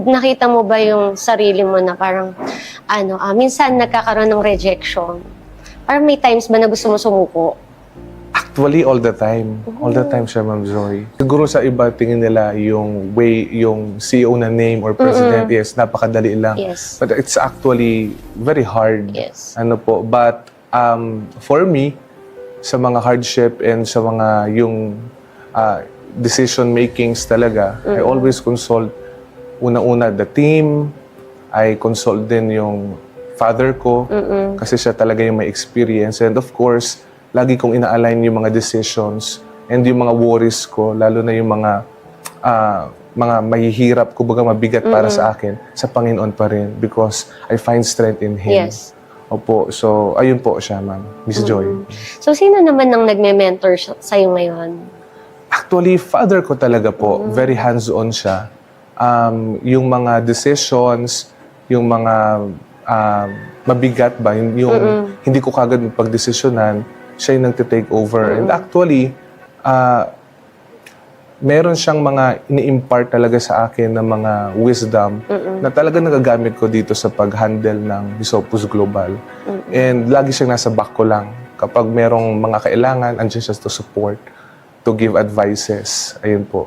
nakita mo ba yung sarili mo na parang, minsan nagkakaroon ng rejection? Parang may times ba na gusto mo sumuko? Actually, all the time. All the time siya, Ma'am Joy. Siguro sa iba, tingin nila yung way, yung CEO na name or president, yes, napakadali lang. Yes. But it's actually very hard. Yes. But for me, sa mga hardship and sa mga yung decision makings talaga, I always consult una-una the team, I consult din yung father ko, kasi siya talaga yung may experience. And of course, lagi kong ina-align yung mga decisions and yung mga worries ko, lalo na yung mga mahihirap, kumbaga mabigat para sa akin, sa Panginoon pa rin because I find strength in Him. Yes. Opo. So, ayun po siya, Ma'am. Miss Joy. So, sino naman ang nagme-mentor sa'yo ngayon? Actually, father ko talaga po. Very hands-on siya. Yung mga decisions, yung mga mabigat ba, yung hindi ko kagad magpagdesisyonan, siya yung nagtitake over. And actually, meron siyang mga ini-impart talaga sa akin ng mga wisdom na talaga nagagamit ko dito sa pag-handle ng Hisopus Global. And lagi siyang nasa back ko lang. Kapag merong mga kailangan, andyan siya to support, to give advices. Ayun po.